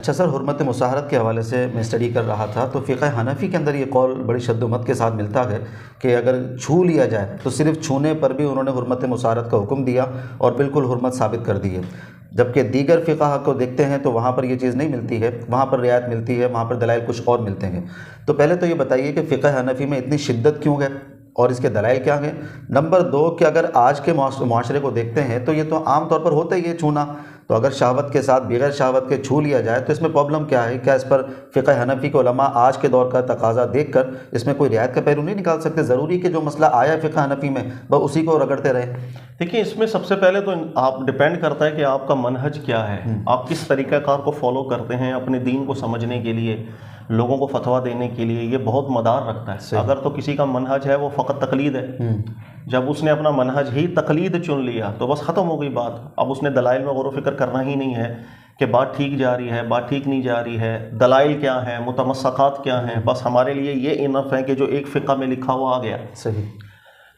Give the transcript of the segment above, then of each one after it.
اچھا سر، حرمت مصاہرت کے حوالے سے میں اسٹڈی کر رہا تھا تو فقہ حنفی کے اندر یہ قول بڑی شد و مت کے ساتھ ملتا ہے کہ اگر چھو لیا جائے تو صرف چھونے پر بھی انہوں نے حرمت مصاہرت کا حکم دیا اور بالکل حرمت ثابت کر دی ہے، جبکہ دیگر فقہ کو دیکھتے ہیں تو وہاں پر یہ چیز نہیں ملتی ہے، وہاں پر رعایت ملتی ہے، وہاں پر دلائل کچھ اور ملتے ہیں۔ تو پہلے تو یہ بتائیے کہ فقہ حنفی میں اتنی شدت کیوں ہے اور اس کے دلائل کیا ہیں؟ نمبر دو کہ اگر آج کے معاشرے کو دیکھتے ہیں تو یہ تو عام طور پر ہوتا ہی ہے چھونا، تو اگر شہوت کے ساتھ بغیر شہوت کے چھو لیا جائے تو اس میں پرابلم کیا ہے؟ کیا اس پر فقہ حنفی کے علماء آج کے دور کا تقاضا دیکھ کر اس میں کوئی رعایت کا پہلو نہیں نکال سکتے؟ ضروری کہ جو مسئلہ آیا ہے فقہ حنفی میں بس اسی کو رگڑتے رہیں؟ دیکھیے، اس میں سب سے پہلے تو آپ ڈیپینڈ کرتا ہے کہ آپ کا منہج کیا ہے، آپ کس طریقہ کار کو فالو کرتے ہیں اپنے دین کو سمجھنے کے لیے، لوگوں کو فتویٰ دینے کے لیے، یہ بہت مدار رکھتا ہے۔ اگر تو کسی کا منہج ہے وہ فقط تقلید ہے، جب اس نے اپنا منہج ہی تقلید چن لیا تو بس ختم ہو گئی بات۔ اب اس نے دلائل میں غور و فکر کرنا ہی نہیں ہے کہ بات ٹھیک جا رہی ہے، بات ٹھیک نہیں جا رہی ہے، دلائل کیا ہیں، متمسکات کیا ہیں، بس ہمارے لیے یہ انف ہے کہ جو ایک فقہ میں لکھا ہوا آ گیا۔ صحیح۔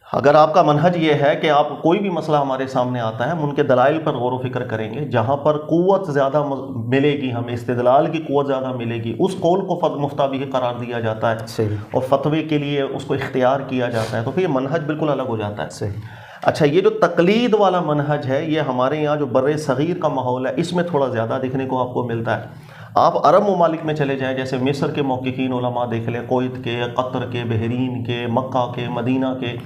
اگر آپ کا منہج یہ ہے کہ آپ کوئی بھی مسئلہ ہمارے سامنے آتا ہے ہم ان کے دلائل پر غور و فکر کریں گے، جہاں پر قوت زیادہ ملے گی، ہمیں استدلال کی قوت زیادہ ملے گی، اس قول کو مفتہ بھی قرار دیا جاتا ہے صحیح، اور فتوے کے لیے اس کو اختیار کیا جاتا ہے، تو پھر یہ منہج بالکل الگ ہو جاتا ہے۔ صحیح۔ اچھا، یہ جو تقلید والا منہج ہے یہ ہمارے یہاں جو بر صغیر کا ماحول ہے اس میں تھوڑا زیادہ دیکھنے کو آپ کو ملتا ہے۔ آپ عرب ممالک میں چلے جائیں، جیسے مصر کے محققین علماء دیکھ لیں، کویت کے، قطر کے، بحرین کے، مکہ کے، مدینہ کے،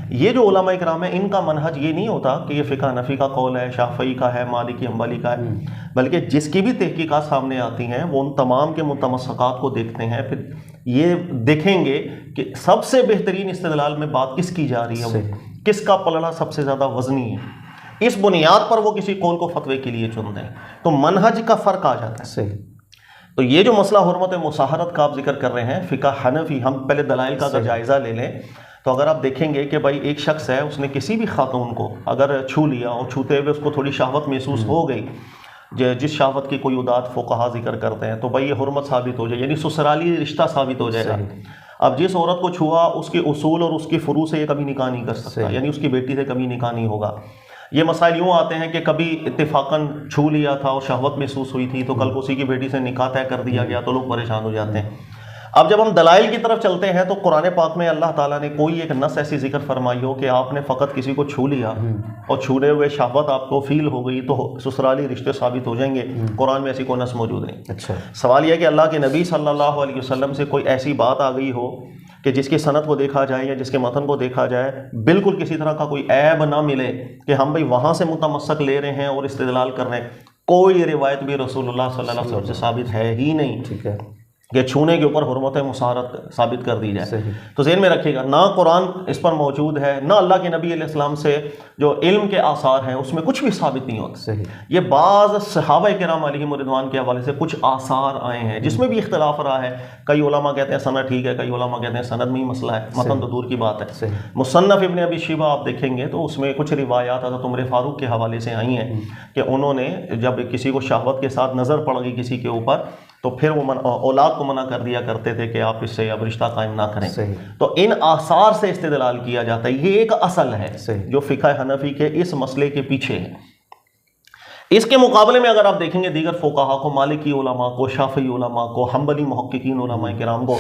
یہ جو علماء اکرام ہیں ان کا منہج یہ نہیں ہوتا کہ یہ فقہ حنفی کا قول ہے، شافعی کا ہے، مالکی حنبلی کا ہے، بلکہ جس کی بھی تحقیقات سامنے آتی ہیں وہ ان تمام کے متمسکات کو دیکھتے ہیں، پھر یہ دیکھیں گے کہ سب سے بہترین استدلال میں بات کس کی جا رہی ہے، کس کا پلڑا سب سے زیادہ وزنی ہے، اس بنیاد پر وہ کسی قول کو فتوے کے لیے چنتے ہیں، تو منہج کا فرق آ جاتا ہے۔ صحیح۔ تو یہ جو مسئلہ حرمت مصاہرت کا آپ ذکر کر رہے ہیں، فقہ حنفی، ہم پہلے دلائل کا اگر جائزہ لے لیں تو اگر آپ دیکھیں گے کہ بھائی ایک شخص ہے، اس نے کسی بھی خاتون کو اگر چھو لیا اور چھوتے ہوئے اس کو تھوڑی شہوت محسوس ہو گئی، جس شہوت کی کوئی عدات فقہا ذکر کرتے ہیں، تو بھائی یہ حرمت ثابت ہو جائے، یعنی سسرالی رشتہ ثابت ہو جائے گا۔ اب جس عورت کو چھوا اس کے اصول اور اس کی فروع سے یہ کبھی نکاح نہیں کر سکتا، یعنی اس کی بیٹی سے کبھی نکاح نہیں ہوگا۔ یہ مسائل یوں آتے ہیں کہ کبھی اتفاقاً چھو لیا تھا اور شہوت محسوس ہوئی تھی تو کل کو اسی کی بیٹی سے نکاح طے کر دیا گیا تو لوگ پریشان ہو جاتے ہیں۔ اب جب ہم دلائل کی طرف چلتے ہیں تو قرآن پاک میں اللہ تعالیٰ نے کوئی ایک نص ایسی ذکر فرمائی ہو کہ آپ نے فقط کسی کو چھو لیا اور چھونے ہوئے شہوت آپ کو فیل ہو گئی تو سسرالی رشتے ثابت ہو جائیں گے، قرآن میں ایسی کوئی نص موجود نہیں۔ اچھا، سوال یہ ہے کہ اللہ کے نبی صلی اللہ علیہ وسلم سے کوئی ایسی بات آ گئی ہو کہ جس کی سند کو دیکھا جائے یا جس کے متن کو دیکھا جائے بالکل کسی طرح کا کوئی عیب نہ ملے کہ ہم بھئی وہاں سے متمسک لے رہے ہیں اور استدلال کر رہے ہیں، کوئی روایت بھی رسول اللہ صلی اللہ علیہ وسلم سے ثابت ہے ہی نہیں ٹھیک ہے کہ چھونے کے اوپر حرمت مصاہرت ثابت کر دی جائے۔ صحیح۔ تو ذہن میں رکھیے گا، نہ قرآن اس پر موجود ہے، نہ اللہ کے نبی علیہ السلام سے جو علم کے آثار ہیں اس میں کچھ بھی ثابت نہیں ہوتا۔ صحیح۔ یہ بعض صحابہ کرام علیہم رضوان کے حوالے سے کچھ آثار آئے ہیں جس میں بھی اختلاف رہا ہے، کئی علماء کہتے ہیں سند ٹھیک ہے، کئی علماء کہتے ہیں سند میں ہی مسئلہ ہے، متن تو دور کی بات ہے۔ صحیح۔ مصنف ابن ابی شیبہ آپ دیکھیں گے تو اس میں کچھ روایات حضرت عمر فاروق کے حوالے سے آئی ہیں کہ انہوں نے جب کسی کو شہوت کے ساتھ نظر پڑ گئی کسی کے اوپر تو پھر وہ اولاد کو منع کر دیا کرتے تھے کہ آپ اس سے اب رشتہ قائم نہ کریں۔ صحیح۔ تو ان آثار سے استدلال کیا جاتا ہے، یہ ایک اصل ہے صحیح۔ جو فقہ حنفی کے اس مسئلے کے پیچھے ہے۔ اس کے مقابلے میں اگر آپ دیکھیں گے دیگر فقہا کو، مالکی علماء کو، شافعی علماء کو، حنبلی محققین علماء کرام کو،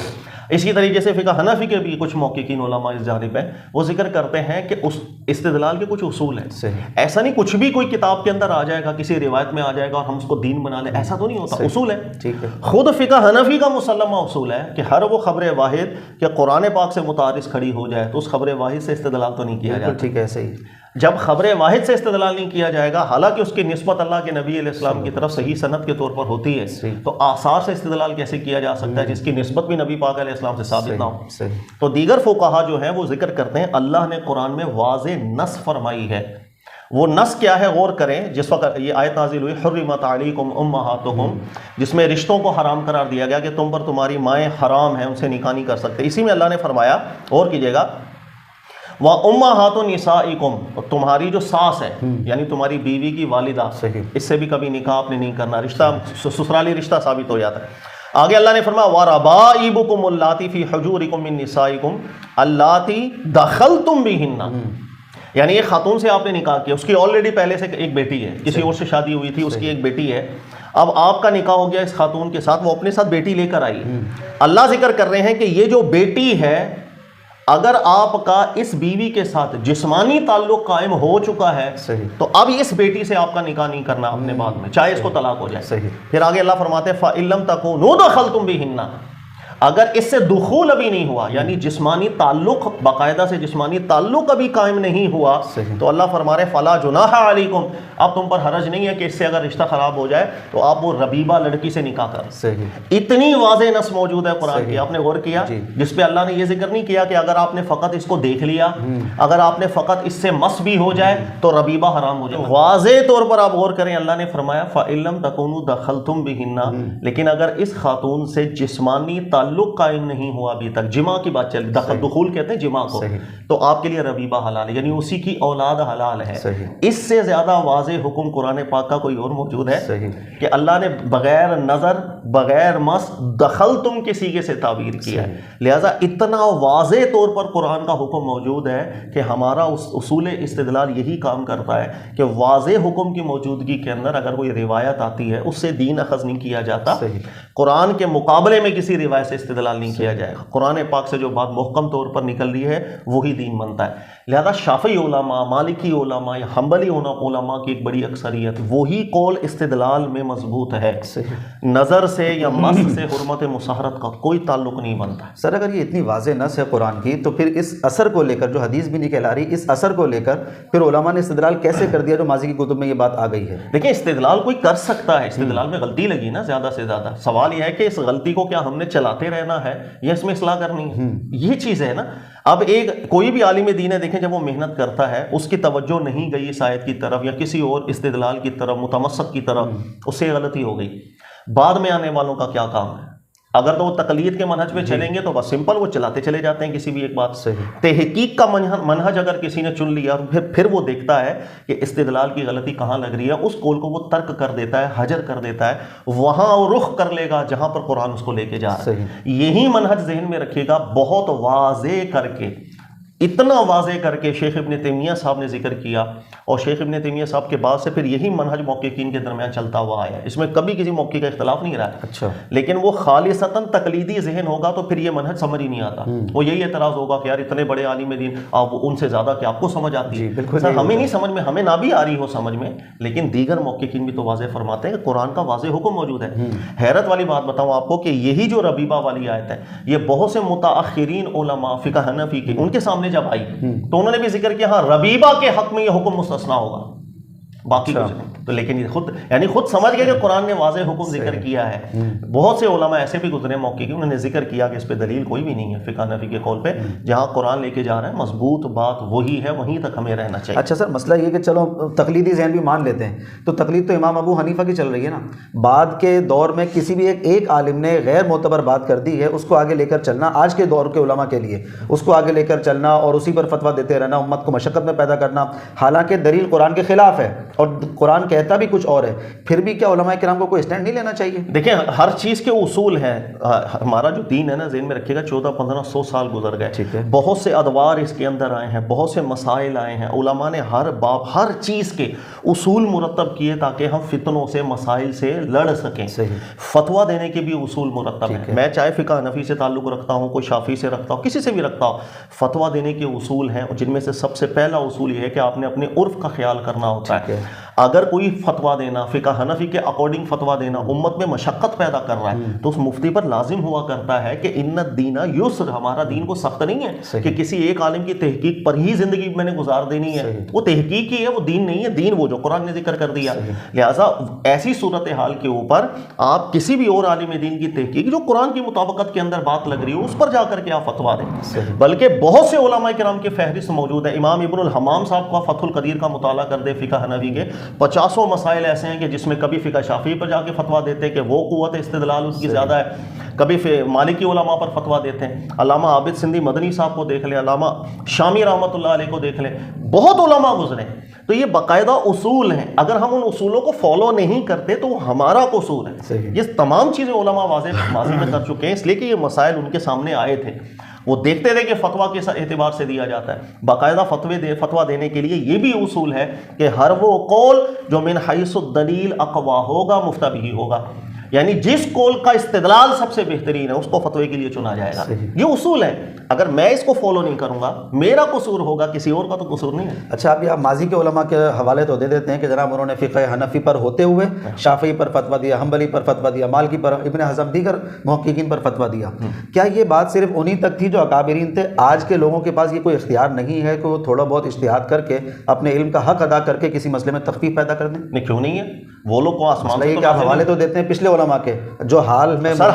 اسی طریقے سے فقہ حنفی کے بھی کچھ محققین علماء اس جانب ہیں، وہ ذکر کرتے ہیں کہ اس استدلال کے کچھ اصول ہیں۔ صحیح۔ ایسا نہیں کچھ بھی کوئی کتاب کے اندر آ جائے گا، کسی روایت میں آ جائے گا اور ہم اس کو دین بنا لیں، ایسا تو نہیں ہوتا، اصول ہے۔ ٹھیک ہے۔ خود فقہ حنفی کا مسلمہ اصول ہے کہ ہر وہ خبر واحد کہ قرآن پاک سے متعارض کھڑی ہو جائے تو اس خبر واحد سے استدلال تو نہیں کیا جاتا۔ ٹھیک ہے، صحیح۔ جب خبر واحد سے استدلال نہیں کیا جائے گا، حالانکہ اس کی نسبت اللہ کے نبی علیہ السلام کی طرف صحیح سند کے طور پر ہوتی ہے، تو آثار سے استدلال کیسے کیا جا سکتا ہے جس کی نسبت بھی نبی پاک علیہ السلام سے ثابت نہ ہو؟ صحیح۔ تو دیگر فقہا جو ہیں وہ ذکر کرتے ہیں اللہ نے قرآن میں واضح نص فرمائی ہے۔ وہ نص کیا ہے غور کریں، جس وقت یہ آیت نازل ہوئی حرمت علیکم امہاتکم، جس میں رشتوں کو حرام قرار دیا گیا کہ تم پر تمہاری مائیں حرام ہیں، ان سے نکاح نہیں کر سکتے۔ اسی میں اللہ نے فرمایا، غور کیجئے گا، وَأُمَّهَاتُ نِسَائِكُمْ، تمہاری جو ساس ہے یعنی تمہاری بیوی کی والدہ، اس سے بھی کبھی نکاح آپ نے نہیں کرنا، رشتہ سسرالی رشتہ ثابت ہو جاتا ہے۔ آگے اللہ نے فرمایا وَرَبَائِبُكُمُ اللَّاتِي فِي حُجُورِكُم مِّن نِّسَائِكُمْ اللَّاتِي دَخَلْتُم بِهِنَّ، یعنی ایک خاتون سے آپ نے نکاح کیا، اس کی آلریڈی پہلے سے ایک بیٹی ہے، کسی اور سے شادی ہوئی تھی، اس کی ایک بیٹی ہے، اب آپ کا نکاح ہو گیا اس خاتون کے ساتھ, وہ اپنے ساتھ بیٹی لے کر آئی, اللہ ذکر کر رہے ہیں کہ یہ جو بیٹی ہے اگر آپ کا اس بیوی کے ساتھ جسمانی تعلق قائم ہو چکا ہے تو اب اس بیٹی سے آپ کا نکاح نہیں کرنا اپنے بعد میں, چاہے اس کو طلاق ہو جائے. پھر آگے اللہ فرماتے ہیں فَإِن لَمْ تَكُونُوا دَخَلْتُمْ بِهِنَّ, اگر اس سے دخول ابھی نہیں ہوا, یعنی جسمانی تعلق, باقاعدہ سے جسمانی تعلق ابھی قائم نہیں ہوا, تو اللہ فرما رہے فَلَا جُنَاحَ عَلَيْكُمْ, اب تم پر حرج نہیں ہے کہ اس سے اگر رشتہ خراب ہو جائے تو آپ وہ ربیبہ لڑکی سے نکاح کریں. اتنی واضح نص موجود ہے قرآن کی, آپ نے غور کیا جس پہ اللہ نے یہ ذکر نہیں کیا کہ اگر آپ نے فقط اس کو دیکھ لیا, اگر آپ نے فقط اس سے مس بھی ہو جائے تو ربیبہ حرام ہو جائے. واضح طور پر آپ غور کریں, اللہ نے فرمایا فَإِن لَمْ تَكُونُوا دَخَلْتُمْ بِهِنَّ, لیکن اگر اس خاتون سے جسمانی تعلق قائم نہیں ہوا ابھی تک, جماع کی بات چل, دخول کہتے ہیں جماع کو, تو آپ کے لیے ربیبہ حلال ہے, یعنی اسی کی اولاد حلال ہے. اس سے زیادہ واضح حکم قرآن پاک کا کوئی اور موجود ہے کہ اللہ نے بغیر نظر, بغیر مس, دخلتم کے صیغے سے تعبیر کیا ہے. لہٰذا اتنا واضح طور پر قرآن کا حکم موجود ہے کہ ہمارا اصول استدلال یہی کام کرتا ہے کہ واضح حکم کی موجودگی کے اندر اگر کوئی روایت آتی ہے اس سے دین اخذ نہیں کیا جاتا, قرآن کے مقابلے میں کسی روایت سے استدلال نہیں کیا جائے گا. قرآن پاک سے جو بات محکم طور پر نکل رہی ہے وہی دین بنتا ہے. لہذا شافعی علماء, مالکی علماء یا حنبلی علماء کی ایک بڑی اکثریت وہی قول استدلال میں مضبوط ہے, نظر سے یا مس سے حرمت مصاہرت کا کوئی تعلق نہیں بنتا. سر اگر یہ اتنی واضح نص ہے قرآن کی, تو پھر اس اثر کو لے کر جو حدیث بھی نکل آ رہی, اس اثر کو لے کر پھر علماء نے استدلال کیسے کر دیا جو ماضی کی کتب میں یہ بات آ گئی ہے؟ دیکھیں استدلال کوئی کر سکتا ہے, استدلال میں غلطی لگی نا زیادہ سے زیادہ, سوال یہ ہے کہ اس غلطی کو کیا ہم نے چلاتے رہنا ہے یا اس میں اصلاح کرنی ہے, یہ چیز ہے نا. اب ایک کوئی بھی عالم دین ہے, دیکھیں جب وہ محنت کرتا ہے اس کی توجہ نہیں گئی اس آیت کی طرف یا کسی اور استدلال کی طرف, متمسک کی طرف, اس سے غلطی ہو گئی. بعد میں آنے والوں کا کیا کام ہے؟ اگر تو وہ تقلید کے منہج پہ چلیں گے تو بس سمپل وہ چلاتے چلے جاتے ہیں کسی بھی ایک بات سے. تحقیق کا منہج اگر کسی نے چن لیا تو پھر وہ دیکھتا ہے کہ استدلال کی غلطی کہاں لگ رہی ہے, اس قول کو وہ ترک کر دیتا ہے, حجر کر دیتا ہے, وہاں وہ رخ کر لے گا جہاں پر قرآن اس کو لے کے جا رہا ہے. یہی منہج ذہن میں رکھے گا, بہت واضح کر کے, اتنا واضح کر کے شیخ ابن تیمیہ صاحب نے ذکر کیا, اور شیخ ابن تیمیہ صاحب کے بعد سے پھر یہی منہج محققین کے درمیان چلتا ہوا آیا. اس میں کبھی کسی موقع کا اختلاف نہیں رہا. اچھا, لیکن وہ خالصتاً تقلیدی ذہن ہوگا تو پھر یہ منہج سمجھ ہی نہیں آتا. وہ یہی اعتراض ہوگا کہ یار اتنے بڑے عالم دین, آپ ان سے زیادہ کہ آپ کو سمجھ آتی ہے. سر ہمیں نہیں سمجھ میں, ہمیں نہ بھی آ رہی ہو سمجھ میں, لیکن دیگر محققین بھی تو واضح فرماتے ہیں کہ قرآن کا واضح حکم موجود ہے. حیرت والی بات بتاؤں آپ کو کہ یہی جو ربیبہ والی آیت ہے, یہ بہت سے متاخرین علماء فقہ حنفی کے, ان کے سامنے جب آئی تو انہوں نے بھی ذکر کیا ہاں ربیبہ کے حق میں یہ حکم مستثنا ہوگا, باقی کچھ نہیں. تو لیکن یہ خود سمجھ گئے کہ قرآن نے واضح حکم ذکر کیا ہے. بہت سے علماء ایسے بھی گزرے موقع کی, انہوں نے ذکر کیا کہ اس پہ دلیل کوئی بھی نہیں ہے فقہ حنفی کے قول پہ, جہاں قرآن لے کے جا رہا ہے مضبوط بات وہی ہے, وہیں تک ہمیں رہنا چاہیے. اچھا سر, مسئلہ یہ کہ چلو تقلیدی ذہن بھی مان لیتے ہیں, تو تقلید تو امام ابو حنیفہ کی چل رہی ہے نا. بعد کے دور میں کسی بھی ایک عالم نے غیر معتبر بات کر دی ہے, اس کو آگے لے کر چلنا آج کے دور کے علماء کے لیے, اس کو آگے لے کر چلنا اور اسی پر فتویٰ دیتے رہنا, امت کو مشقت میں پیدا کرنا, حالانکہ دلیل قرآن کے خلاف ہے اور قرآن کہتا بھی کچھ اور ہے, پھر بھی کیا علماء کرام کو کوئی اسٹینڈ نہیں لینا چاہیے؟ دیکھیں ہر چیز کے اصول ہیں. ہمارا جو دین ہے نا, ذہن میں رکھیے گا 14-1500 سال گزر گئے, بہت سے ادوار اس کے اندر آئے ہیں, بہت سے مسائل آئے ہیں, علماء نے ہر باب ہر چیز کے اصول مرتب کیے تاکہ ہم فتنوں سے, مسائل سے لڑ سکیں. فتویٰ دینے کے بھی اصول مرتب ہیں. میں چاہے فقہ حنفی سے تعلق رکھتا ہوں, کوئی شافعی سے رکھتا ہوں, کسی سے بھی رکھتا ہوں, فتویٰ دینے کے اصول ہیں, جن میں سے سب سے پہلا اصول یہ ہے کہ آپ نے اپنے عرف کا خیال کرنا ہوتا ہے. اگر کوئی فتویٰ دینا, فقہ حنفی کے اکارڈنگ فتویٰ دینا امت میں مشقت پیدا کر رہا ہے, تو اس مفتی پر لازم ہوا کرتا ہے کہ ان الدین یسر, ہمارا دین کو سخت نہیں ہے کہ کسی ایک عالم کی تحقیق پر ہی زندگی میں نے گزار دینی ہے. وہ تحقیق ہی ہے, وہ دین نہیں ہے. دین وہ جو قرآن نے ذکر کر دیا. لہٰذا ایسی صورتحال کے اوپر آپ کسی بھی اور عالم دین کی تحقیق جو قرآن کی مطابقت کے اندر بات لگ رہی ہو, اس پر جا کر کے آپ فتویٰ دیں. بلکہ بہت سے علماء کرام کی فہرست موجود ہے. امام ابن الحمام صاحب کا فتح القدیر کا مطالعہ کر دے فقہ حنفی کے, 50 مسائل ایسے ہیں کہ جس میں کبھی فقہ شافعی پر جا کے فتویٰ دیتے ہیں کہ وہ قوت استدلال اس کی زیادہ ہے, کبھی مالکی علماء پر فتویٰ دیتے ہیں. علامہ عابد سندھی مدنی صاحب کو دیکھ لیں, علامہ شامی رحمۃ اللہ علیہ کو دیکھ لیں, بہت علماء گزرے. تو یہ باقاعدہ اصول ہیں, اگر ہم ان اصولوں کو فالو نہیں کرتے تو وہ ہمارا قصور ہے. یہ تمام چیزیں علماء واضح ماضی میں کر چکے ہیں, اس لیے کہ یہ مسائل ان کے سامنے آئے تھے. وہ دیکھتے تھے کہ فتویٰ کس اعتبار سے دیا جاتا ہے. باقاعدہ فتویٰ دینے کے لیے یہ بھی اصول ہے کہ ہر وہ قول جو من حیث الدلیل اقوا ہوگا مفتیٰ بہ ہوگا، یعنی جس قول کا استدلال سب سے بہترین ہے اس کو فتوے کے لیے چنا جائے گا. یہ اصول ہے، اگر میں اس کو فالو نہیں کروں گا میرا قصور ہوگا، کسی اور کا تو قصور نہیں ہے. اچھا، ابھی آپ ماضی کے علماء کے حوالے تو دے دیتے ہیں کہ جناب انہوں نے فقہ حنفی پر ہوتے ہوئے شافعی پر فتویٰ دیا، حنبلی پر فتویٰ دیا، مالکی پر، ابن حزم، دیگر محققین پر فتویٰ دیا. کیا یہ بات صرف انہی تک تھی جو اکابرین تھے؟ آج کے لوگوں کے پاس یہ کوئی اختیار نہیں ہے کہ وہ تھوڑا بہت اجتہاد کر کے اپنے علم کا حق ادا کر کے کسی مسئلے میں تخفیف پیدا کر دیں؟ نہیں، کیوں نہیں ہے؟ وہ لوگ کو آسمان سے کیا حوالے تو دیتے ہیں پچھلے علماء کے جو حال میں سر،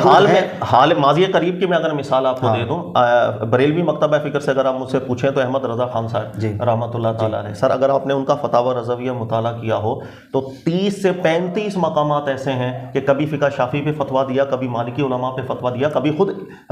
حال ماضی قریب کی میں اگر مثال آپ کو دے دوں، بریلوی مکتبہ فکر سے اگر آپ مجھ سے پوچھیں تو احمد رضا خان صاحب رحمۃ اللہ تعالیٰ علیہ، سر اگر آپ نے ان کا فتاوی رضویہ مطالعہ کیا ہو تو 30 سے 35 مقامات ایسے ہیں کہ کبھی فقہ شافعی پہ فتویٰ دیا، کبھی مالکی علماء پہ فتویٰ دیا، کبھی خود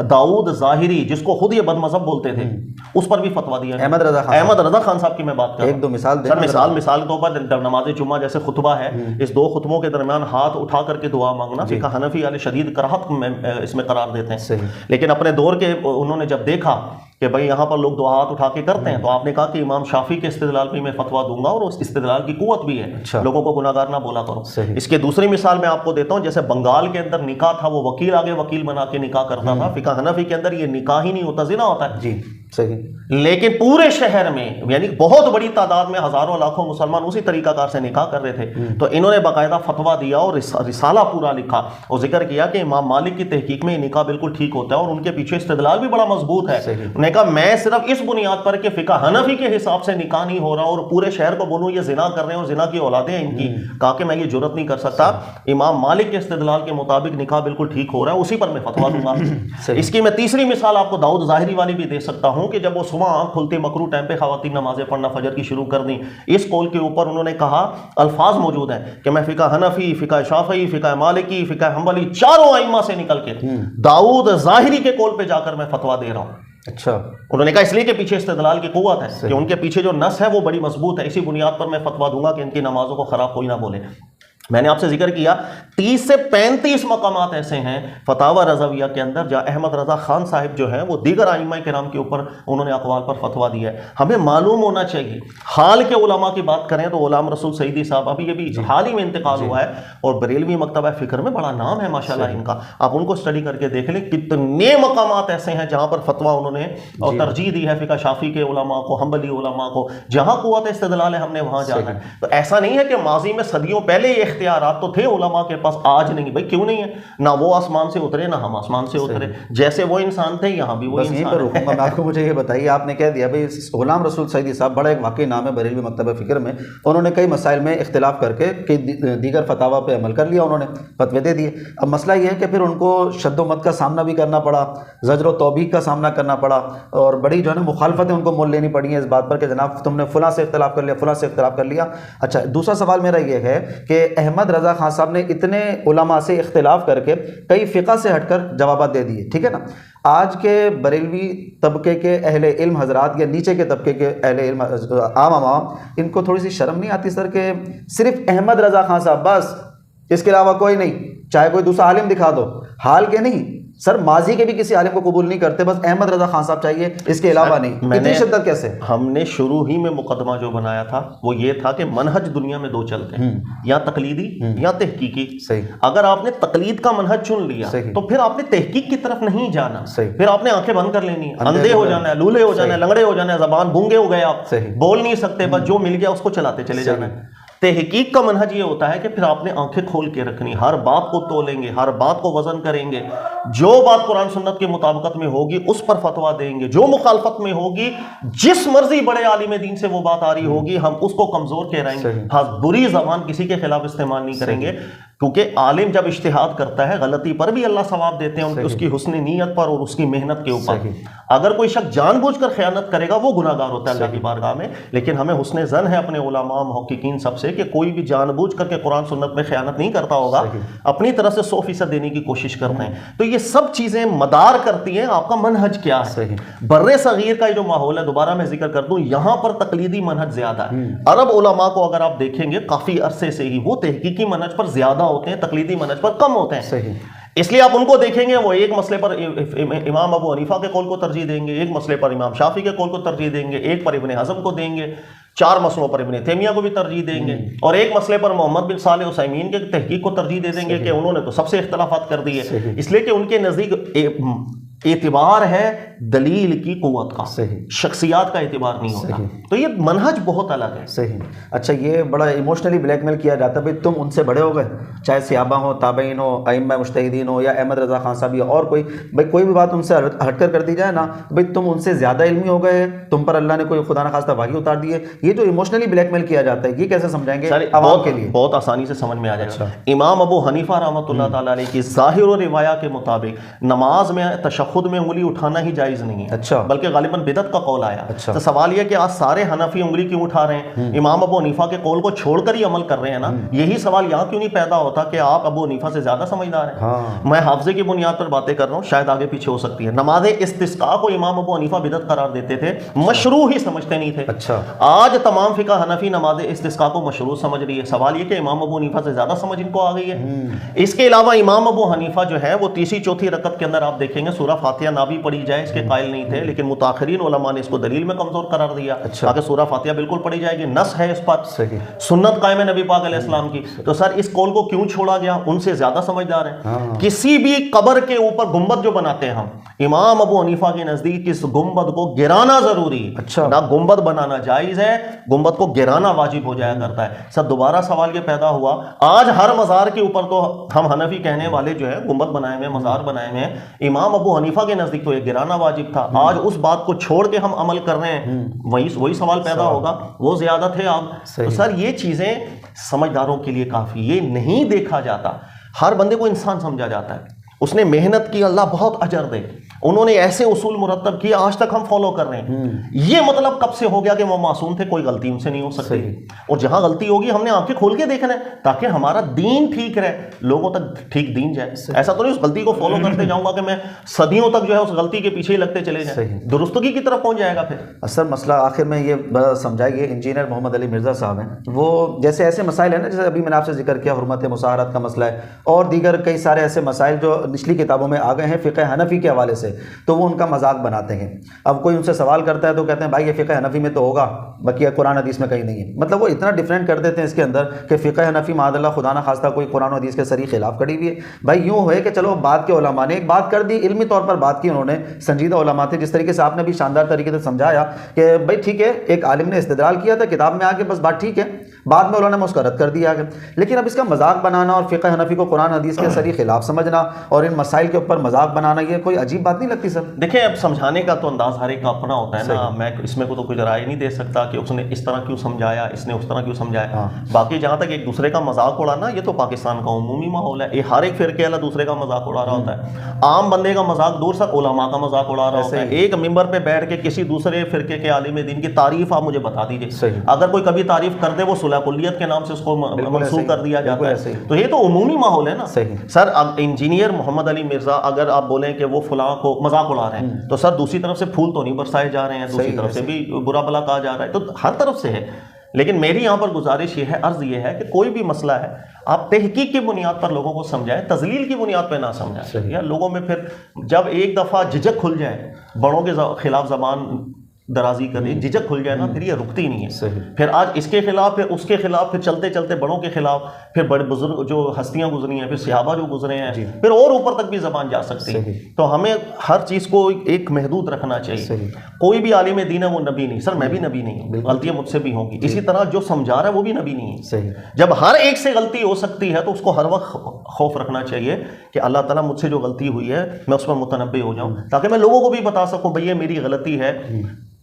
داؤد ظاہری جس کو خود یہ بد مذہب بولتے تھے اس پر بھی فتویٰ دیا. احمد رضا خان صاحب کی میں بات کر رہا ہوں. ایک دو مثال دیں. مثال کے طور پر نماز جمعہ جیسے خطبہ ہے، اس دو خطبوں کے درمیان ہاتھ اٹھا کر کے دعا مانگنا فقہ حنفی علی شدید کراہت میں اس میں قرار دیتے ہیں. لیکن اپنے دور کے انہوں نے جب دیکھا کہ بھئی یہاں پر لوگ دعا ہاتھ اٹھا کے کرتے ہیں تو آپ نے کہا کہ امام شافعی کے استدلال پہ میں فتویٰ دوں گا اور اس استدلال کی قوت بھی ہے، لوگوں کو گناہگار نہ بولا کرو. اس کے دوسری مثال میں آپ کو دیتا ہوں، جیسے بنگال کے اندر نکاح تھا، وہ وکیل آگے وکیل بنا کے نکاح کرتا تھا. فقہ حنفی کے اندر یہ نکاح ہی نہیں ہوتا، زنا ہوتا ہے. جی صحیح. لیکن پورے شہر میں یعنی بہت بڑی تعداد میں ہزاروں لاکھوں مسلمان اسی طریقہ کار سے نکاح کر رہے تھے. تو انہوں نے باقاعدہ فتویٰ دیا اور رسالہ پورا لکھا اور ذکر کیا کہ امام مالک کی تحقیق میں یہ نکاح بالکل ٹھیک ہوتا ہے اور ان کے پیچھے استدلال بھی بڑا مضبوط ہے. انہوں نے کہا میں صرف اس بنیاد پر کہ فقہ حنفی کے حساب سے نکاح نہیں ہو رہا اور پورے شہر کو بولوں یہ زنا کر رہے ہیں اور زنا کی اولادیں ہیں ان کی، کہا کہ میں یہ جرت نہیں کر سکتا. امام مالک کے استدلال کے مطابق نکاح بالکل ٹھیک ہو رہا ہے، اسی پر میں فتویٰ دوں گا. اس کی میں تیسری مثال آپ کو داؤد ظاہری والی بھی دے سکتا ہوں کہ جب وہ صبح آنکھ کھلتے مکروہ ٹائم پہ خواتین نمازیں پڑھنا فجر کی شروع کر دیں، اس قول کے اوپر انہوں نے کہا الفاظ موجود ہیں کہ میں فقہ حنفی، فقہ شافعی، فقہ مالکی، فقہ حنبلی چاروں ائمہ سے نکل کے داؤد ظاہری کے قول پہ جا کر میں فتویٰ دے رہا ہوں. اچھا، انہوں نے کہا اس لیے کہ پیچھے استدلال کی قوت ہے کہ ان کے پیچھے جو نص ہے وہ بڑی مضبوط ہے، اسی بنیاد پر میں فتویٰ دوں گا کہ ان کی نمازوں کو خراب کوئی نہ بولے. میں نے آپ سے ذکر کیا 30 سے 35 مقامات ایسے ہیں فتاوی رضویہ کے اندر جہاں احمد رضا خان صاحب جو ہیں وہ دیگر ائمہ کرام کے اوپر انہوں نے اقوال پر فتویٰ دیا ہے. ہمیں معلوم ہونا چاہیے حال کے علماء کی بات کریں تو غلام رسول سعیدی صاحب ابھی یہ بھی حال ہی میں انتقال ہوا ہے اور بریلوی مکتبہ فکر میں بڑا نام ہے ماشاءاللہ ان کا. آپ ان کو اسٹڈی کر کے دیکھ لیں کتنے مقامات ایسے ہیں جہاں پر فتویٰ انہوں نے اور ترجیح دی ہے فقہ شافعی کے علماء کو، حنبلی علماء کو. جہاں قوت استدلال ہے ہم نے وہاں جانا ہے. تو ایسا نہیں ہے کہ ماضی میں صدیوں پہلے یہ اختیارات تو تھے علماء کے پاس، آج نہیں. بھائی کیوں نہیں ہے؟ نہ وہ آسمان سے اترے نہ ہم آسمان سے اترے، جیسے وہ انسان تھے یہاں بھی وہ انسان ہے. آپ کو مجھے یہ بتائیے، آپ نے کہہ دیا بھائی غلام رسول سعیدی صاحب بڑا ایک واقعی نام ہے بریلوی مکتبہ فکر میں، انہوں نے کئی مسائل میں اختلاف کر کے دیگر فتاویٰ پہ عمل کر لیا، انہوں نے فتوے دے دیے. اب مسئلہ یہ ہے کہ پھر ان کو شد و مت کا سامنا بھی کرنا پڑا، زجر و توبیخ کا سامنا کرنا پڑا اور بڑی جو ہے نا مخالفتیں ان کو مول لینی پڑی ہیں اس بات پر کہ جناب تم نے فلاں سے اختلاف کر لیا، فلاں سے اختلاف کر لیا. اچھا، دوسرا سوال میرا یہ ہے کہ احمد رضا خان صاحب نے اتنے علماء سے اختلاف کر کے کئی فقہ سے ہٹ کر جوابات دے دیے، ٹھیک ہے نا. آج کے بریلوی طبقے کے اہل علم حضرات یا نیچے کے طبقے کے اہل علم عام ان کو تھوڑی سی شرم نہیں آتی سر کہ صرف احمد رضا خان صاحب بس، اس کے علاوہ کوئی نہیں، چاہے کوئی دوسرا عالم دکھا دو؟ حال کے نہیں سر، ماضی کے بھی کسی عالم کو قبول نہیں کرتے، بس احمد رضا خان صاحب چاہیے، اس کے علاوہ نہیں. اتنی شدت کیسے؟ ہم نے شروع ہی میں مقدمہ جو بنایا تھا وہ یہ تھا کہ منہج دنیا میں دو چلتے ہیں، یا تقلیدی یا تحقیقی. صحیح. اگر آپ نے تقلید کا منہج چن لیا تو پھر آپ نے تحقیق کی طرف نہیں جانا، پھر آپ نے آنکھیں بند کر لینی، اندھے ہو جانا ہے، لولے ہو جانا ہے، لنگڑے ہو جانا ہے، زبان گونگے ہو گئے، آپ بول نہیں سکتے، بس جو مل گیا اس کو چلاتے چلے جانا ہے. تحقیق کا منہج یہ ہوتا ہے کہ پھر آپ نے آنکھیں کھول کے رکھنی، ہر بات کو تولیں گے، ہر بات کو وزن کریں گے، جو بات قرآن سنت کے مطابقت میں ہوگی اس پر فتویٰ دیں گے، جو مخالفت میں ہوگی جس مرضی بڑے عالم دین سے وہ بات آ رہی ہوگی ہم اس کو کمزور کہلائیں گے. ہاں، بری زبان کسی کے خلاف استعمال نہیں کریں گے، کیونکہ عالم جب اجتہاد کرتا ہے غلطی پر بھی اللہ ثواب دیتے ہیں اس کی حسن نیت پر اور اس کی محنت کے اوپر. اگر کوئی شخص جان بوجھ کر خیانت کرے گا وہ گناہ گار ہوتا ہے اللہ کی بارگاہ میں. لیکن ہمیں حسن ظن ہے اپنے علماء محققین سب سے کہ کوئی بھی جان بوجھ کر کے قرآن سنت میں خیانت نہیں کرتا ہوگا، اپنی طرف سے 100% دینے کی کوشش کرتے ہیں. تو یہ سب چیزیں مدار کرتی ہیں آپ کا منہج کیا ہے. بر صغیر کا جو ماحول ہے، دوبارہ میں ذکر کر دوں، یہاں پر تقلیدی منہج زیادہ ہے. عرب علماء کو اگر آپ دیکھیں گے کافی عرصے سے ہی وہ تحقیقی منہج پر زیادہ ہوتے ہیں، تقلیدی منہج پر کم ہوتے ہیں. اس لیے آپ ان کو دیکھیں گے وہ ایک مسئلے پر امام ابو حنیفہ کے قول کو ترجیح دیں گے، ایک مسئلے پر امام شافعی کے قول کو ترجیح دیں گے، ایک پر ابن حزم کو دیں گے، 4 مسئلوں پر ابن تیمیہ کو بھی ترجیح دیں گے، اور ایک مسئلے پر محمد بن صالح عثیمین کے تحقیق کو ترجیح دے دیں گے کہ انہوں نے تو سب سے اختلافات کر دیے، اس لیے کہ ان کے نزدیک اعتبار ہے دلیل کی قوت کا، شخصیات کا اعتبار نہیں ہوتا۔ تو یہ منہج بہت الگ ہے۔ صحیح۔ اچھا، یہ بڑا ایموشنلی بلیک میل کیا جاتا ہے، بھائی تم ان سے بڑے ہو گئے، چاہے صحابہ ہو، تابعین ہو، ائمہ مجتہدین ہو، یا احمد رضا خان صاحب یا اور کوئی، بھائی کوئی بھی بات ان سے ہٹ کر دی جائے نا، بھائی تم ان سے زیادہ علمی ہو گئے، تم پر اللہ نے کوئی خدا نخواستہ وحی اتار دی ہے۔ یہ جو ایموشنلی بلیک میل کیا جاتا ہے، یہ کیسے سمجھائیں گے عوام کے لیے؟ بہت آسانی سے سمجھ میں آ جائے گا۔ امام ابو حنیفہ رحمۃ اللہ تعالیٰ علیہ کی ظاہر و روایہ کے مطابق نماز میں تشہد میں انگلی اٹھانا ہی جائز نہیں ہے، اچھا، بلکہ غالباً بدعت کا قول آیا۔ اچھا، تو سوال یہ کہ آج سارے حنفی انگلی کیوں اٹھا رہے ہیں؟ امام ابو حنیفہ کے قول کو چھوڑ کر ہی عمل کر رہے ہیں نا۔ یہی سوال یہاں کیوں نہیں پیدا ہوتا کہ آپ ابو حنیفہ سے زیادہ سمجھدار ہیں؟ میں حافظے کی بنیاد پر باتیں کر رہا ہوں، شاید آگے پیچھے ہو سکتی ہے۔ نماز استسقاء کو امام ابو حنیفہ بدعت قرار دیتے تھے، مشروع ہی سمجھتے نہیں تھے۔ اچھا، آج تمام فقہ حنفی نماز استسقاء کو مشروع سمجھ رہی ہے۔ سوال یہ کہ امام ابو حنیفہ سے زیادہ سمجھ ان کو آ گئی ہے۔ اس کے علاوہ امام ابو حنیفہ جو ہے وہ تیسری چوتھی رکعت کے اندر آپ دیکھیں گے سورہ فاتحہ نہ بھی پڑھی جائے اس کے قائل نہیں تھے، لیکن متاخرین علماء نے اس کو دلیل میں کمزور قرار دیا تاکہ سورہ فاتحہ بالکل پڑھی جائے گی، نص ہے اس پر، سنت قائم ہے نبی پاک علیہ السلام کی۔ تو سر اس قول کو کیوں چھوڑا گیا؟ ان سے زیادہ سمجھدار ہیں۔ کسی بھی قبر کے اوپر گنبد جو بناتے ہیں ہم، امام ابو حنیفہ کے نزدیک اس گنبد کو گرانا ضروری ہے۔ اچھا، نہ گنبد بنانا جائز ہے، گنبد کو گرانا واجب ہو جایا کرتا ہے۔ سر دوبارہ سوال یہ پیدا ہوا، آج ہر مزار کے اوپر تو ہم حنفی کہنے والے جو ہے گنبد بنائے ہوئے، مزار بنائے ہوئے ہیں، امام ابو حنیفہ کے نزدیک تو یہ گرانا واجب تھا، آج اس بات کو چھوڑ کے ہم عمل کر رہے ہیں، وہی سوال پیدا ہوگا، وہ زیادہ تھے آپ۔ تو سر یہ چیزیں سمجھداروں کے لیے کافی، یہ نہیں دیکھا جاتا۔ ہر بندے کو انسان سمجھا جاتا ہے، اس نے محنت کی، اللہ بہت اجر دے، انہوں نے ایسے اصول مرتب کیے آج تک ہم فالو کر رہے ہیں۔ یہ مطلب کب سے ہو گیا کہ وہ معصوم تھے، کوئی غلطی ان سے نہیں ہو سکتی، اور جہاں غلطی ہوگی ہم نے آنکھیں کھول کے دیکھنا ہے تاکہ ہمارا دین ٹھیک رہے، لوگوں تک ٹھیک دین جائے۔ ایسا تو نہیں اس غلطی کو فالو کرتے جاؤں گا کہ میں صدیوں تک جو ہے اس غلطی کے پیچھے ہی لگتے چلے جائیں، درستگی کی طرف پہنچ جائے گا۔ پھر اصل مسئلہ آخر میں یہ سمجھائیے، انجینئر محمد علی مرزا صاحب ہیں، وہ جیسے ایسے مسائل ہیں نا، جیسے ابھی میں نے آپ سے ذکر کیا حرمت مصاہرت کا مسئلہ ہے، اور دیگر کئی سارے ایسے مسائل جو نچلی کتابوں میں آ گئے ہیں فقہ حنفی کے حوالے سے، تو وہ ان کا مذاق بناتے ہیں۔ اب کوئی ان سے سوال کرتا ہے تو کہتے ہیں بھائی یہ فقہ حنفی میں تو ہوگا، باقی قرآن حدیث میں کہیں نہیں ہے۔ مطلب وہ اتنا ڈیفرینٹ کر دیتے ہیں اس کے اندر کہ فقہ حنفی معاذ اللہ خدا نہ خواستہ کوئی قرآن و حدیث کے صریح خلاف کھڑی ہوئی ہے۔ بھائی یوں ہوئے کہ چلو بعد کے علماء نے ایک بات کر دی، علمی طور پر بات کی انہوں نے، سنجیدہ علماء تھے، جس طریقے سے آپ نے بھی شاندار طریقے سے سمجھایا کہ بھائی ٹھیک ہے، ایک عالم نے استدلال کیا تھا کتاب میں آ کے، بس بات ٹھیک ہے، بعد میں علماء نے اس کو رد کر دیا۔ لیکن اب اس کا مذاق بنانا اور فقہ حنفی کو قرآن حدیث کے صریح خلاف سمجھنا اور ان مسائل کے اوپر مذاق بنانا، یہ کوئی عجیب بات نہیں لگتی سر؟ دیکھیں اب سمجھانے کا تو انداز ہر ایک کا اپنا ہوتا ہے نا، میں اس میں کو تو کوئی رائے نہیں دے سکتا کہ اس نے اس طرح کیوں سمجھایا، اس نے اس طرح کیوں سمجھایا۔ باقی جہاں تک ایک دوسرے کا مذاق اڑانا، یہ تو پاکستان کا عمومی ماحول ہے، یہ ہر ایک فرقے والا دوسرے کا مذاق اڑا رہا ہوتا ہے۔ عام بندے کا مذاق دور سر، علماء کا مذاق اڑا رہا ہوتا ہے۔ ایک ممبر پہ بیٹھ کے کسی دوسرے فرقے کے عالم دین کی تعریف آپ مجھے بتا دیجیے، اگر کوئی کبھی تعریف کر دے وہ صلح کلیت کے نام سے اس کو منسوخ کر دیا جاتا ہے، تو یہ تو عمومی ماحول ہے نا سر۔ اب انجینئر محمد علی مرزا اگر آپ بولیں کہ وہ فلاں کو مذاق اڑا رہے ہیں، تو سر دوسری طرف سے پھول تو نہیں برسائے جا رہے ہیں، دوسری طرف سے بھی برا بلا کہا جا رہا ہے، تو ہر طرف سے ہے۔ لیکن میری یہاں پر گزارش یہ ہے، عرض یہ ہے کہ کوئی بھی مسئلہ ہے آپ تحقیق کی بنیاد پر لوگوں کو سمجھائیں، تذلیل کی بنیاد پہ نہ سمجھائیں، یا لوگوں میں پھر جب ایک دفعہ جھجک کھل جائے، بڑوں کے خلاف زبان درازی کرے، جھجک کھل جائے نا، پھر یہ رکتی نہیں ہے۔ پھر آج اس کے خلاف، پھر اس کے خلاف، پھر چلتے چلتے بڑوں کے خلاف، پھر بڑے بزرگ جو ہستیاں گزری ہیں، پھر صحابہ جو گزرے ہیں، پھر اور اوپر تک بھی زبان جا سکتی ہے۔ تو ہمیں ہر چیز کو ایک محدود رکھنا چاہیے۔ کوئی بھی عالم دین ہے وہ نبی نہیں، سر میں بھی نبی نہیں ہوں، غلطیاں مجھ سے بھی ہوں گی، اسی طرح جو سمجھا رہا ہے وہ بھی نبی نہیں ہے۔ جب ہر ایک سے غلطی ہو سکتی ہے تو اس کو ہر وقت خوف رکھنا چاہیے کہ اللہ تعالیٰ مجھ سے جو غلطی ہوئی ہے میں اس پر متنبع ہو جاؤں، تاکہ میں لوگوں کو بھی بتا سکوں بھئی یہ میری غلطی ہے،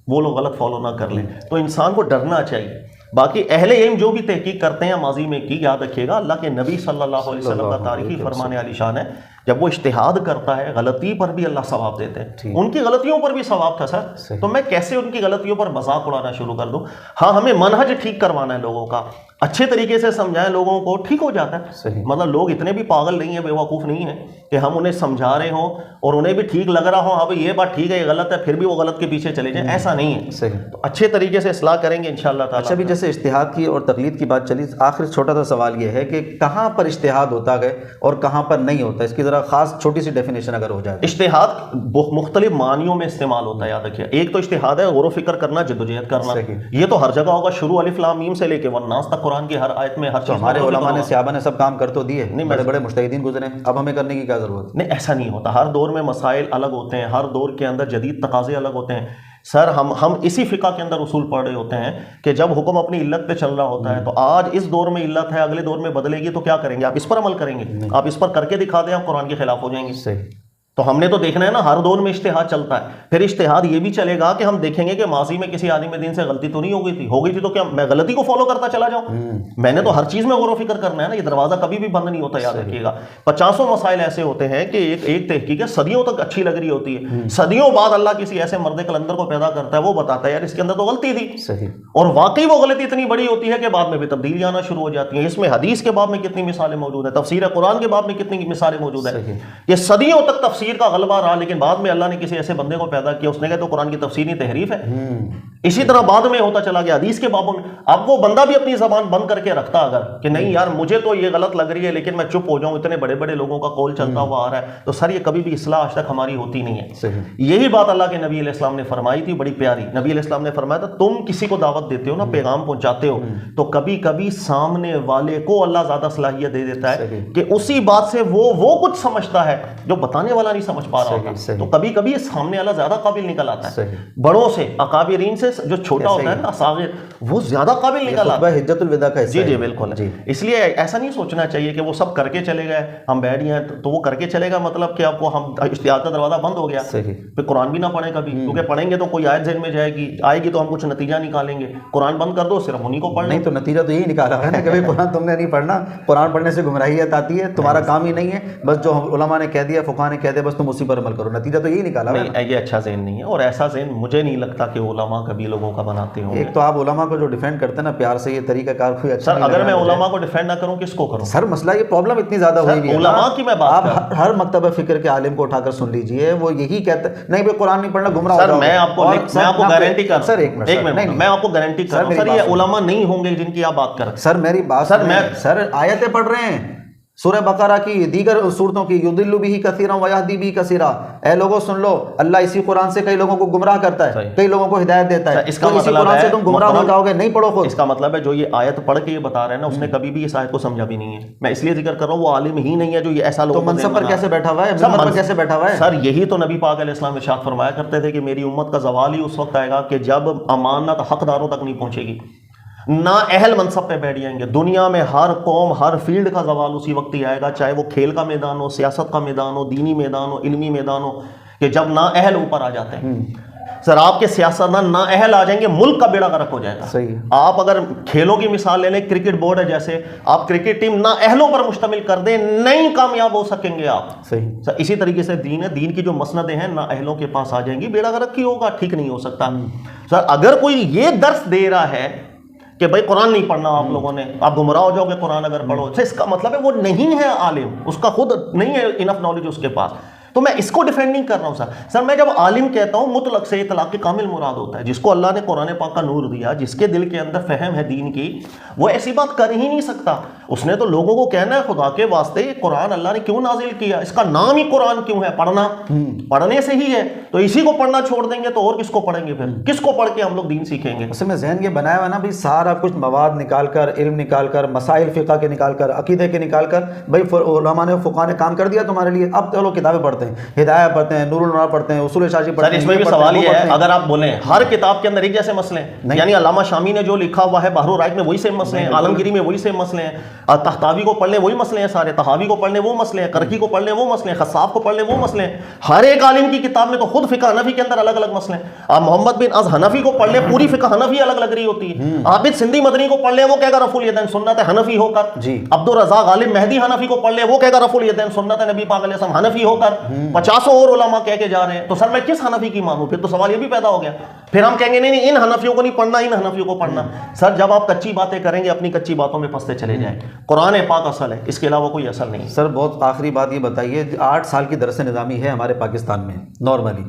وہ لوگ غلط فالو نہ کر لیں۔ تو انسان کو ڈرنا چاہیے۔ باقی اہل علم جو بھی تحقیق کرتے ہیں ماضی میں کی، یاد رکھیے گا اللہ کے نبی صلی اللہ علیہ وسلم کا تاریخی فرمان عالی شان ہے، جب وہ اجتہاد کرتا ہے غلطی پر بھی اللہ ثواب دیتے ہیں، ان کی غلطیوں پر بھی ثواب تھا سر، تو میں کیسے ان کی غلطیوں پر مذاق اڑانا شروع کر دوں؟ ہاں ہمیں منہج ٹھیک کروانا ہے لوگوں کا، اچھے طریقے سے سمجھائیں لوگوں کو، ٹھیک ہو جاتا ہے. صحیح. مطلب لوگ اتنے بھی پاگل نہیں ہیں، بے وقوف نہیں ہیں کہ ہم انہیں سمجھا رہے ہوں اور انہیں بھی ٹھیک لگ رہا ہو، ہاں بھائی یہ بات ٹھیک ہے، یہ غلط ہے، پھر بھی وہ غلط کے پیچھے چلے جائیں. ایسا نہیں ہے. صحیح. تو اچھے طریقے سے اصلاح کریں گے انشاءاللہ تعالیٰ. اچھا بھی جیسے اجتہاد کی اور تقلید کی بات چلی، آخر چھوٹا سا سوال یہ ہے کہ کہاں پر اجتہاد ہوتا ہے اور کہاں پر نہیں ہوتا، اس کی ذرا خاص چھوٹی سی ڈیفینیشن اگر ہو جائے. اجتہاد مختلف معنیوں میں استعمال ہوتا ہے، یاد رکھیے. ایک تو اجتہاد ہے غور و فکر کرنا، جدوجہد کرنا. یہ تو ہر جگہ ہوگا، شروع الف لام میم سے لے کے والناس تک قرآن کی ہر آیت میں ہر چیز. ہمارے علماء نے صحابہ نے سب کام کر تو دیے، بڑے بڑے مجتہدین گزرے، اب ہمیں کرنے کی کیا ضرورت؟ نہیں، ایسا نہیں ہوتا. ہر دور میں مسائل الگ ہوتے ہیں، ہر دور کے اندر جدید تقاضے الگ ہوتے ہیں. سر ہم اسی فقہ کے اندر اصول پڑھ رہے ہوتے ہیں کہ جب حکم اپنی علت پہ چل رہا ہوتا ہے تو آج اس دور میں علت ہے، اگلے دور میں بدلے گی، تو کیا کریں گے؟ آپ اس پر عمل کریں گے؟ آپ اس پر کر کے دکھا دیں، آپ قرآن کے خلاف ہو جائیں گے. صحیح. تو ہم نے تو دیکھنا ہے نا، ہر دور میں اجتہاد چلتا ہے. پھر اجتہاد یہ بھی چلے گا کہ ہم دیکھیں گے کہ ماضی میں کسی عالم دین سے غلطی تو نہیں ہو گئی تھی تو کیا میں غلطی کو فالو کرتا چلا جاؤں؟ میں نے تو ہر چیز میں غور و فکر کرنا ہے نا. یہ دروازہ کبھی بھی بند نہیں ہوتا، یاد رکھیے گا. 50 مسائل ایسے ہوتے ہیں کہ ایک تحقیق ہے صدیوں تک اچھی لگ رہی ہوتی ہے، صدیوں بعد اللہ کسی ایسے مرد قلندر کو پیدا کرتا ہے، وہ بتاتا ہے یار اس کے اندر تو غلطی تھی. صحیح. اور واقعی وہ غلطی اتنی بڑی ہوتی ہے کہ بعد میں بھی تبدیلیاں آنا شروع ہو جاتی ہیں. اس میں حدیث کے باب میں کتنی مثالیں موجود ہیں، تفسیر قرآن کے باب میں کتنی مثالیں موجود ہیں. یہ صدیوں تک تفسیر کا غلبہ رہا، لیکن بعد میں اللہ نے کسی ایسے بندے کو پیدا کیا، اس نے کہا تو قرآن کی تفسیر نہیں تحریف ہے. اسی طرح بعد میں ہوتا چلا گیا حدیث کے بابوں میں. اب وہ بندہ بھی اپنی زبان بند کر کے رکھتا اگر کہ نہیں یار مجھے تو یہ غلط لگ رہی ہے لیکن میں چپ ہو جاؤں، اتنے بڑے بڑے لوگوں کا قول چلتا ہوا آ رہا ہے، تو سر یہ کبھی بھی اصلاح آج تک ہماری ہوتی نہیں ہے. یہی بات اللہ کے نبی علیہ السلام نے فرمائی تھی، بڑی پیاری. نبی علیہ السلام نے فرمایا تھا تم کسی کو دعوت دیتے ہو نا، پیغام پہنچاتے ہو، تو کبھی کبھی سامنے والے کو اللہ زیادہ صلاحیت دے دیتا ہے کہ اسی بات سے وہ کچھ سمجھتا ہے جو بتانے والا نہیں سمجھ پا رہا ہوتا. تو کبھی کبھی سامنے والا زیادہ قابل نکل آتا ہے. بڑوں سے، اکابرین سے جو چھوٹا ہوتا ہے نا اصاغر، وہ زیادہ قابل نکل آتا ہے. حجت الوداع کا جی جی بالکل. اس لیے ایسا نہیں سوچنا چاہیے کہ وہ سب کر کے چلے گئے، ہم بیٹھ گئے تو وہ کر کے چلے گا مطلب کہ آپ کو ہم اجتہاد کا دروازہ بند ہو گیا. پھر قرآن بھی نہ پڑھیں کبھی، کیونکہ پڑھیں گے تو کوئی آیت ذہن میں آئے گی تو ہم کچھ نتیجہ نکالیں گے. قرآن بند کر دو، صرف انہیں کو پڑھ لیں. نہیں تو نتیجہ تو یہی نکالا ہے نا کہ قرآن تم نے نہیں پڑھنا، قرآن پڑھنے سے گمراہیت آتی ہے، تمہارا کام ہی نہیں ہے، بس جو علماء نے کہہ دیا، فقہاء نے کہہ دیا، بس تم اسی پر عمل کرو. نتیجہ تو یہی نکالا ہے. نہیں، یہ اچھا ذہن نہیں ہے، اور ایسا ذہن مجھے نہیں لگتا کہ علماء کبھی لوگوں کا بناتے ہوں. ایک تو آپ علماء کو جو ڈیفینڈ کرتے ہیں نا پیار سے، یہ طریقہ کار کوئی اچھا سر اگر میں علماء کو ڈیفینڈ نہ کروں کس کو کروں؟ سر مسئلہ یہ پرابلم اتنی زیادہ ہوئی ہے علماء کی میں بات کر رہا ہوں. ہر مکتبہ فکر کے عالم کو اٹھا کر سن لیجئے، وہ یہی کہتا ہے نہیں بھائی قرآن نہیں پڑھنا، گمراہ ہو جاؤ. سر میں آپ کو گارنٹی کر رہا ہوں. سر ایک منٹ، میں آپ کو گارنٹی کر رہا ہوں سر، یہ علماء نہیں ہوں گے جن کی آپ بات کر رہے ہیں. سر میری بات سر آیتیں پڑھ رہے ہیں سورہ بقرہ کی، دیگر صورتوں کی، یضل بہ کثیرا ویہدی بہ کثیرا. اے لوگوں سن لو، اللہ اسی قرآن سے کئی لوگوں کو گمراہ کرتا ہے، کئی لوگوں کو ہدایت دیتا ہے. اس کا مطلب قرآن سے تم گمراہ ہو جاؤ گے، نہیں پڑھو خود. اس کا مطلب ہے جو یہ آیت پڑھ کے یہ بتا رہے ہیں نا، اس نے کبھی بھی اس آیت کو سمجھا بھی نہیں ہے. میں اس لیے ذکر کر رہا ہوں وہ عالم ہی نہیں ہے جو یہ ایسا لوگ. تو منصب پر کیسے بیٹھا ہوا ہے، منبر پر کیسے بیٹھا ہوا ہے؟ سر یہی تو نبی پاک علیہ السلام ارشاد فرمایا کرتے تھے کہ میری امت کا زوال ہی اس وقت آئے گا کہ جب امانت حقداروں تک نہیں پہنچے گی، نا اہل منصب پہ بیٹھ جائیں گے. دنیا میں ہر قوم، ہر فیلڈ کا زوال اسی وقت ہی آئے گا، چاہے وہ کھیل کا میدان ہو، سیاست کا میدان ہو، دینی میدان ہو، علمی میدان ہو، کہ جب نا اہل اوپر آ جاتے ہیں. سر آپ کے سیاستدان نا اہل آ جائیں گے، ملک کا بیڑا غرق ہو جائے گا. صحیح. آپ اگر کھیلوں کی مثال لے لیں، کرکٹ بورڈ ہے جیسے، آپ کرکٹ ٹیم نا اہلوں پر مشتمل کر دیں، نہیں کامیاب ہو سکیں گے آپ. صحیح. سر اسی طریقے سے دین ہے، دین کی جو مسندیں ہیں نا اہلوں کے پاس آ جائیں گی، بیڑا غرق کی ہوگا، ٹھیک نہیں ہو سکتا. سر اگر کوئی یہ درس دے رہا ہے کہ بھائی قرآن نہیں پڑھنا آپ لوگوں نے، آپ گمراہ ہو جاؤ گے قرآن اگر پڑھو، اس کا مطلب ہے وہ نہیں ہے عالم، اس کا خود نہیں ہے انف نالج اس کے پاس. تو میں اس کو ڈیفینڈ نہیں کر رہا ہوں سر میں جب عالم کہتا ہوں مطلق سے اطلاق کامل مراد ہوتا ہے، جس کو اللہ نے قرآن پاک کا نور دیا، جس کے دل کے اندر فہم ہے دین کی، وہ ایسی بات کر ہی نہیں سکتا. اس نے تو لوگوں کو کہنا ہے خدا کے واسطے یہ قرآن اللہ نے کیوں نازل کیا، اس کا نام ہی قرآن کیوں ہے، پڑھنا، پڑھنے سے ہی ہے. تو اسی کو پڑھنا چھوڑ دیں گے تو اور کس کو پڑھیں گے؟ پھر کس کو پڑھ کے ہم لوگ دین سیکھیں گے؟ اس میں ذہن یہ بنایا ہوا نا بھائی سارا کچھ مواد نکال کر، علم نکال کر، مسائل فقہ کے نکال کر، عقیدے کے نکال کر، بھائی علماء نے فقہاء نے کام کر دیا تمہارے لیے، اب چلو کتابیں پڑھتے ہیں، ہدایہ پڑھتے ہیں، نور النار پڑھتے ہیں، اصول شاشی پڑھتے ہیں. اس میں بھی سوال یہ ہے، اگر آپ بولیں ہر کتاب کے اندر ایک جیسے مسئلے ہیں، یعنی علامہ شامی نے جو لکھا ہوا ہے بحر الرائق میں وہی سیم مسئلے ہیں، عالمگیری میں وہی سیم مسئلے ہیں، تحتاوی کو پڑھ لیں وہی مسئلے ہیں سارے، تحاوی کو پڑھ لیں وہ مسئلے ہیں، کرکی کو پڑھ لیں وہ مسئلے ہیں، خصاف کو پڑھ لیں وہ مسئلے ہیں. ہر ایک عالم کی کتاب میں تو خود خود فقہ حنفی کے اندر الگ الگ مسئلے ہیں. آپ محمد بن از حنفی کو پڑھ لیں, پوری فقہ حنفی الگ لگ رہی ہوتی ہے. عابد سندھی مدنی کو پڑھ لیں, وہ کہے گا رفع الیدین سنت ہے حنفی ہو کر. عبد الرزاق غالب مہدی حنفی کو پڑھ لیں, وہ کہے گا رفع الیدین سنت ہے نبی پاک علیہ السلام حنفی ہو کر. 50 اور علماء کہہ کے جا رہے ہیں. تو سر میں کس حنفی کی مانوں؟ پھر تو سوال یہ بھی پیدا ہو گیا. پھر ہم کہیں گے نہیں ان حنفیوں کو نہیں پڑھنا, ان حنفیوں کو پڑھنا. سر جب آپ کچی باتیں کریں گے اپنی کچی باتوں میں پستے چلے جائیں. قرآن پاک اصل ہے, اس کے علاوہ کوئی اصل نہیں. سر بہت آخری بات یہ بتائیے, 8 سال کی درس نظامی ہے ہمارے پاکستان میں نارملی.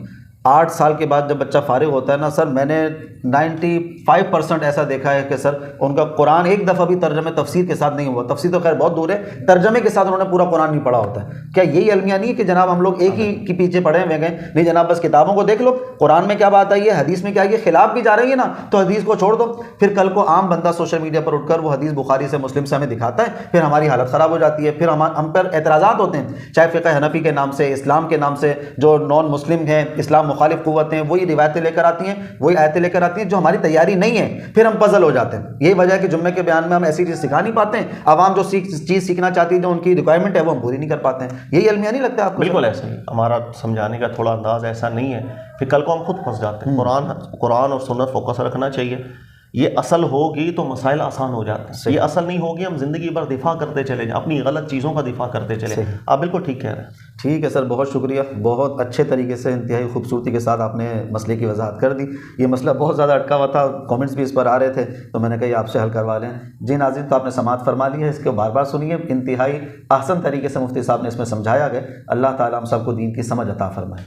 8 سال کے بعد جب بچہ فارغ ہوتا ہے نا سر, میں نے 95% ایسا دیکھا ہے کہ سر ان کا قرآن ایک دفعہ بھی ترجمے تفسیر کے ساتھ نہیں ہوا. تفسیر تو خیر بہت دور ہے, ترجمے کے ساتھ انہوں نے پورا قرآن نہیں پڑھا ہوتا ہے. کیا یہی المیہ نہیں ہے کہ جناب ہم لوگ ایک ہی کے پیچھے پڑھے ہوئے گئے؟ نہیں جناب, بس کتابوں کو دیکھ لو, قرآن میں کیا بات آئی ہے, حدیث میں کیا آئی ہے, خلاف بھی جا رہی ہے نا تو حدیث کو چھوڑ دو. پھر کل کو عام بندہ سوشل میڈیا پر اٹھ کر وہ حدیث بخاری سے مسلم سے ہمیں دکھاتا ہے, پھر ہماری حالت خراب ہو جاتی ہے. پھر ہم پر اعتراضات ہوتے ہیں, چاہے فقہ حنفی کے نام سے, اسلام کے نام سے. جو نان مسلم ہیں, اسلام مخالف قوتیں, وہی روایتیں لے کر آتی ہیں, وہی آیتیں لے کر آتی ہیں جو ہماری تیاری نہیں ہے. پھر ہم پزل ہو جاتے ہیں. یہی وجہ ہے کہ جمعے کے بیان میں ہم ایسی چیز سکھا نہیں پاتے ہیں. عوام جو چیز سیکھنا چاہتی ہے, جو ان کی ریکوائرمنٹ ہے, وہ ہم پوری نہیں کر پاتے ہیں. یہی المیہ نہیں لگتا آپ کو؟ بالکل ایسا ہی, ہمارا سمجھانے کا تھوڑا انداز ایسا نہیں ہے. پھر کل کو ہم خود پھنس جاتے ہیں. قرآن اور سنت فوکس رکھنا چاہیے. یہ اصل ہوگی تو مسائل آسان ہو جاتے ہیں. یہ اصل نہیں ہوگی, ہم زندگی بھر دفاع کرتے چلے جائیں, اپنی غلط چیزوں کا دفاع کرتے چلے. آپ بالکل ٹھیک کہہ رہے ہیں. ٹھیک ہے سر, بہت شکریہ. بہت اچھے طریقے سے, انتہائی خوبصورتی کے ساتھ آپ نے مسئلے کی وضاحت کر دی. یہ مسئلہ بہت زیادہ اٹکا ہوا تھا, کامنٹس بھی اس پر آ رہے تھے, تو میں نے کہا آپ سے حل کروا لیں. جی ناظرین, تو آپ نے سماعت فرما لی ہے, اس کو بار بار سنیے. انتہائی احسن طریقے سے مفتی صاحب نے اس میں سمجھایا گیا. اللہ تعالیٰ ہم سب کو دین کی سمجھ عطا فرمائے.